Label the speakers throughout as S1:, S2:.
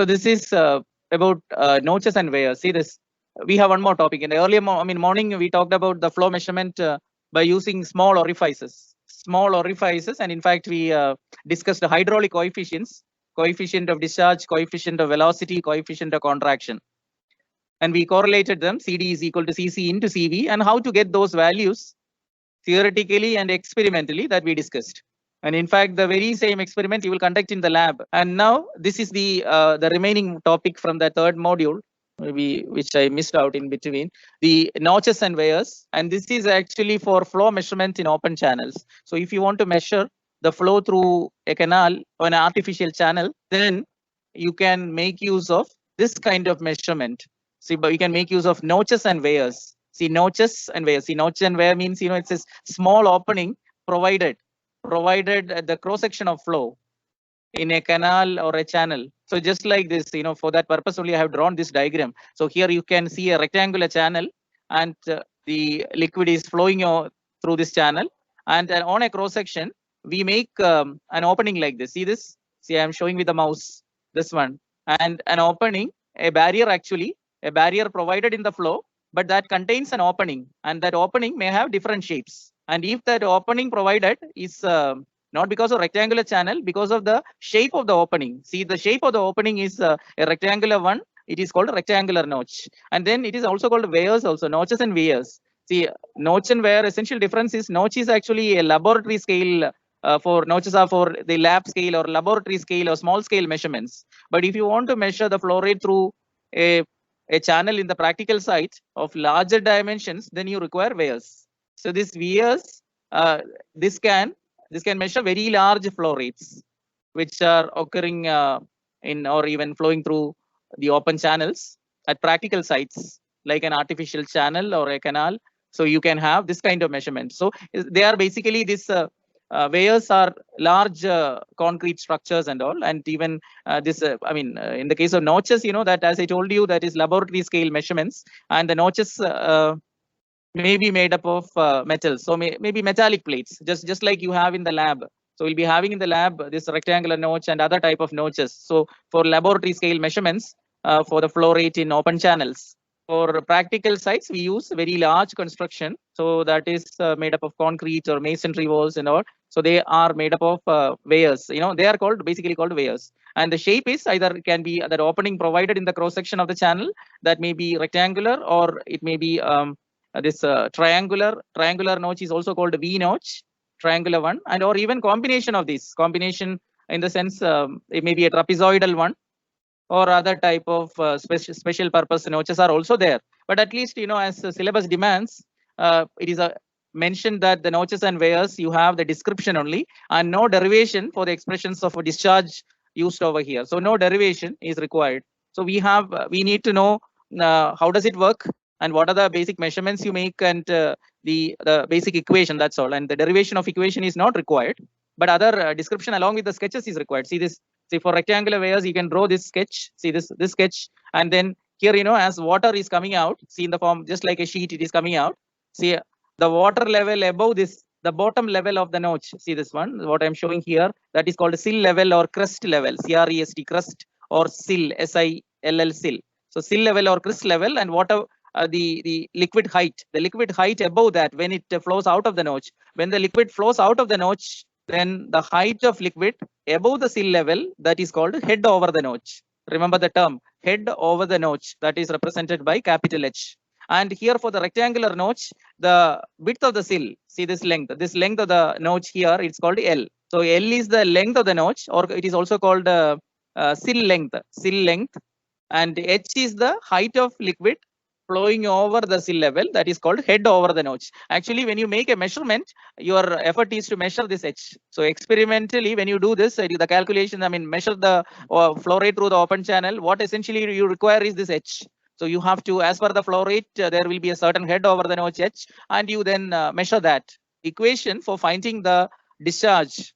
S1: So this is about notches and weirs. See this. We have one more topic. In the earlier morning, we talked about the flow measurement by using small orifices. Small orifices, and in fact, we discussed the hydraulic coefficients, coefficient of discharge, coefficient of velocity, coefficient of contraction. And we correlated them, CD is equal to CC into CV, and how to get those values theoretically and experimentally that we discussed. And in fact, the very same experiment you will conduct in the lab. And now this is the remaining topic from the third module, maybe which I missed out in between, the notches and weirs. And this is actually for flow measurement in open channels. So if you want to measure the flow through a canal or an artificial channel, then you can make use of this kind of measurement. See, but you can make use of notches and weirs. See, notches and weirs. See, notch and weir means, it's a small opening provided at the cross section of flow in a canal or a channel. So just like this, for that purpose only I have drawn this diagram. So here you can see a rectangular channel, and the liquid is flowing through this channel, and on a cross section we make an opening like this. See this? See, I am showing with the mouse this one, and an opening, a barrier provided in the flow, but that contains an opening, and that opening may have different shapes. And if that opening provided is not because of rectangular channel, because of the shape of the opening. See, the shape of the opening is a rectangular one. It is called a rectangular notch. And then it is also called weirs also, notches and weirs. See, notch and weir, essential difference is notch is actually a laboratory scale. For notches are for the lab scale or laboratory scale or small scale measurements. But if you want to measure the flow rate through a channel in the practical site of larger dimensions, then you require weirs. So this weirs, this can measure very large flow rates, which are occurring in or even flowing through the open channels at practical sites like an artificial channel or a canal. So you can have this kind of measurement. So they are basically this. Weirs are large concrete structures and all, and even in the case of notches, that, as I told you, that is laboratory scale measurements, and the notches may be made up of metal, so maybe metallic plates, just like you have in the lab. So we'll be having in the lab this rectangular notch and other type of notches. So for laboratory scale measurements for the flow rate in open channels. For practical sites, we use very large construction. So that is made up of concrete or masonry walls and all. So they are made up of weirs. They are basically called weirs. And the shape is either can be that opening provided in the cross section of the channel, that may be rectangular, or it may be this triangular. Triangular notch is also called V notch, triangular one, and or even combination of these. Combination in the sense it may be a trapezoidal one, or other type of special purpose notches are also there. But at least, as the syllabus demands, it is mentioned that the notches and weirs, you have the description only, and no derivation for the expressions of a discharge used over here. So no derivation is required. So we need to know how does it work, and what are the basic measurements you make, and the basic equation, that's all. And the derivation of equation is not required, but other description along with the sketches is required. See this. See, for rectangular weirs, you can draw this sketch. See this sketch, and then here, as water is coming out, see in the form just like a sheet, it is coming out. See the water level above this, the bottom level of the notch. See this one, what I'm showing here, that is called sill level or crest level, CREST, crest, or sill, SILL, sill. So sill level or crest level, and water the liquid height, above that when it flows out of the notch. When the liquid flows out of the notch, then the height of liquid above the sill level, that is called head over the notch. Remember the term, head over the notch, that is represented by capital H. And here for the rectangular notch, the width of the sill, see this length of the notch here, it's called L. So L is the length of the notch, or it is also called sill length, and H is the height of liquid flowing over the sill level, that is called head over the notch. Actually, when you make a measurement, your effort is to measure this H. So experimentally, when you do this, the calculation, measure the flow rate through the open channel, what essentially you require is this H. So you have to, as per the flow rate, there will be a certain head over the notch H, and you then measure that. Equation for finding the discharge,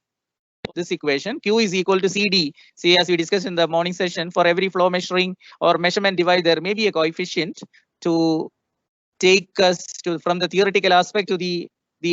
S1: this equation, Q is equal to CD. See, as we discussed in the morning session, for every flow measuring or measurement device, there may be a coefficient to take us from the theoretical aspect to the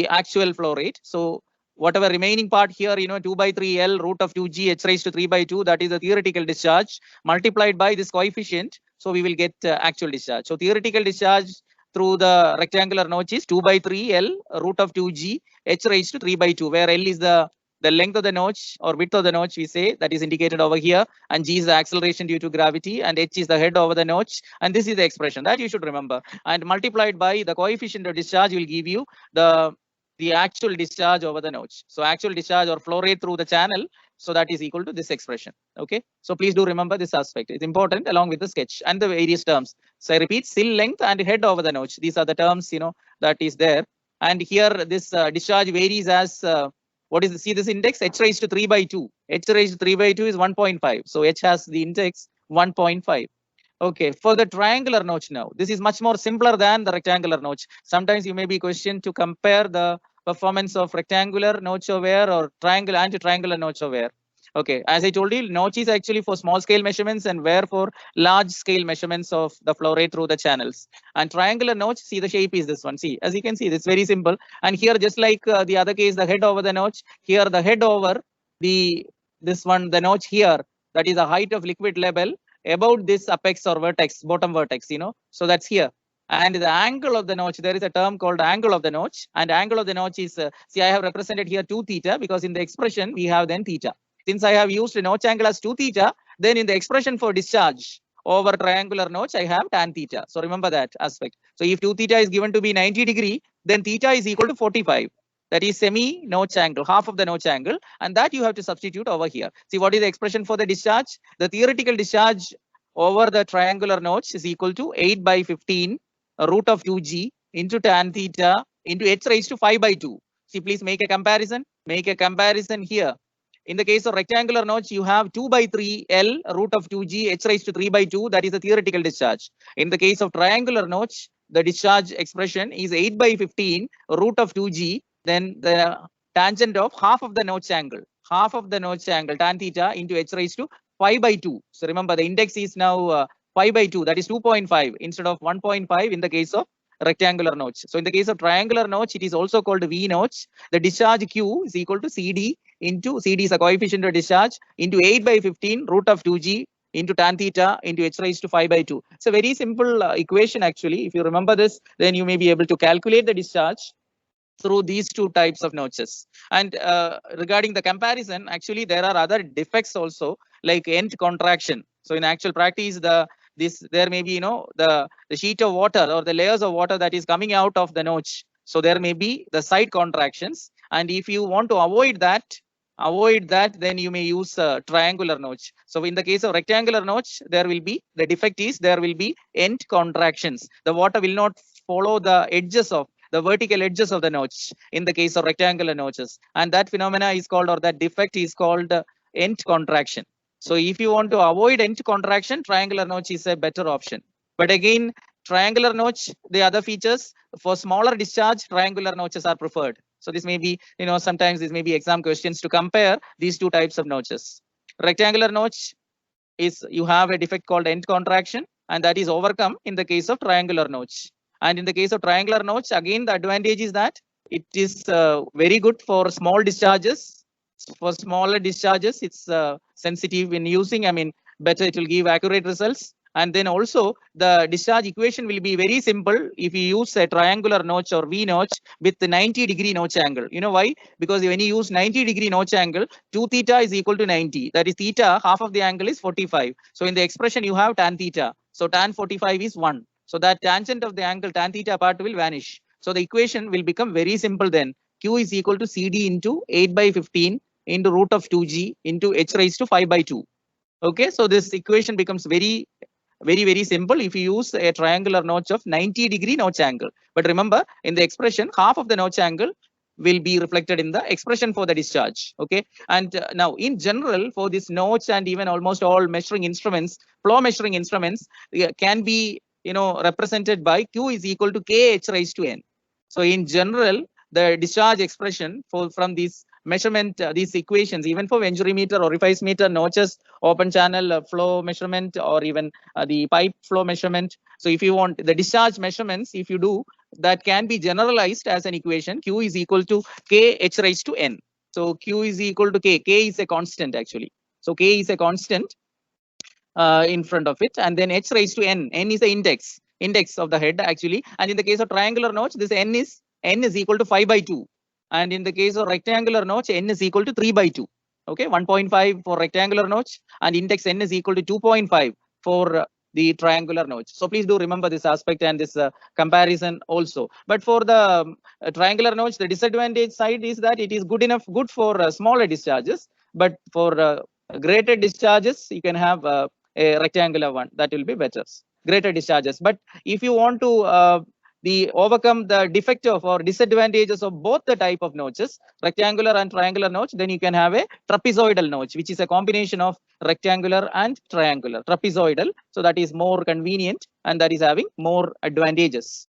S1: actual flow rate. So whatever remaining part here, 2 by 3 L root of 2G H raised to 3 by 2, that is the theoretical discharge multiplied by this coefficient. So we will get actual discharge. So theoretical discharge through the rectangular notch is 2 by 3 L root of 2G H raised to 3 by 2, where L is the length of the notch or width of the notch, we say, that is indicated over here, and G is the acceleration due to gravity, and H is the head over the notch, and this is the expression that you should remember. And multiplied by the coefficient of discharge will give you the actual discharge over the notch. So actual discharge or flow rate through the channel, so that is equal to this expression. Okay, so please do remember this aspect. It's important along with the sketch and the various terms. So I repeat, sill length and head over the notch. These are the terms that is there. And here this discharge varies as what is see this index H raised to 3 by 2. H raised to 3 by 2 is 1.5. So H has the index 1.5. Okay, for the triangular notch now, this is much more simpler than the rectangular notch. Sometimes you may be questioned to compare the performance of rectangular notch of wear or anti-triangular notch of wear. Okay, as I told you, notch is actually for small scale measurements and wear for large scale measurements of the flow rate through the channels. And triangular notch, see the shape is this one. See, as you can see, it's very simple. And here, just like the other case, the head over the notch, here the head over this one, the notch here, that is the height of liquid level about this apex or vertex, bottom vertex, so that's here. And the angle of the notch, there is a term called angle of the notch, and angle of the notch is, see, I have represented here 2 theta because in the expression we have then theta. Since I have used notch angle as 2 theta, then in the expression for discharge over triangular notch, I have tan theta. So remember that aspect. So if 2 theta is given to be 90 degree, then theta is equal to 45. That is semi notch angle, half of the notch angle, and that you have to substitute over here. See, what is the expression for the discharge? The theoretical discharge over the triangular notch is equal to 8 by 15 root of 2G into tan theta into H raised to 5 by 2. See, please make a comparison. Make a comparison here. In the case of rectangular notch, you have 2 by 3 L root of 2G H raised to 3 by 2. That is the theoretical discharge. In the case of triangular notch, the discharge expression is 8 by 15 root of 2G. Then the tangent of half of the notch angle tan theta into H raised to 5 by 2. So remember the index is now 5 by 2, that is 2.5 instead of 1.5 in the case of rectangular notch. So in the case of triangular notch, it is also called V notch. The discharge Q is equal to CD into CD is a coefficient of discharge into 8 by 15 root of 2G into tan theta into H raised to 5 by 2. It's a very simple equation actually. If you remember this, then you may be able to calculate the discharge through these 2 types of notches. And regarding the comparison, actually there are other defects also like end contraction. So in actual practice, there may be the sheet of water or the layers of water that is coming out of the notch. So there may be the side contractions, and if you want to avoid that, then you may use triangular notch. So in the case of rectangular notch, there will be the defect is there will be end contractions. The water will not follow the edges of the vertical edges of the notch in the case of rectangular notches, and that phenomena is called, or that defect is called end contraction. So if you want to avoid end contraction, triangular notch is a better option. But again, triangular notch, the other features for smaller discharge, triangular notches are preferred. So this may be, sometimes this may be exam questions to compare these 2 types of notches. Rectangular notch is you have a defect called end contraction, and that is overcome in the case of triangular notch. And in the case of triangular notch, again, the advantage is that it is very good for small discharges. For smaller discharges, it's sensitive in using. Better it will give accurate results. And then also the discharge equation will be very simple if you use a triangular notch or V notch with the 90 degree notch angle. You know why? Because when you use 90 degree notch angle, 2 theta is equal to 90. That is theta, half of the angle is 45. So in the expression you have tan theta. So tan 45 is 1. So that tangent of the angle tan theta part will vanish. So the equation will become very simple then. Q is equal to CD into 8 by 15 into root of 2G into H raised to 5 by 2. Okay, so this equation becomes very simple if you use a triangular notch of 90 degree notch angle. But remember, in the expression, half of the notch angle will be reflected in the expression for the discharge. Okay, and now in general, for this notch and even almost all measuring instruments, flow measuring instruments can be represented by Q is equal to KH raised to N. So in general, the discharge expression from these measurement, these equations, even for venturimeter, orifice meter, notches, open channel flow measurement, or even the pipe flow measurement. So if you want the discharge measurements, if you do, that can be generalized as an equation. Q is equal to K H raised to N. So Q is equal to K. K is a constant actually. So K is a constant in front of it, and then H raised to N. N is the index of the head actually. And in the case of triangular notch, this N is equal to 5/2. And in the case of rectangular notch, N is equal to 3/2. Okay, 1.5 for rectangular notch, and index N is equal to 2.5 for the triangular notch. So please do remember this aspect and this comparison also. But for the triangular notch, the disadvantage side is that it is good for smaller discharges, but for greater discharges, you can have a rectangular one. That will be better. Greater discharges. But if you want to overcome the defect of or disadvantages of both the type of notches, rectangular and triangular notch, then you can have a trapezoidal notch, which is a combination of rectangular and triangular. Trapezoidal, so that is more convenient and that is having more advantages.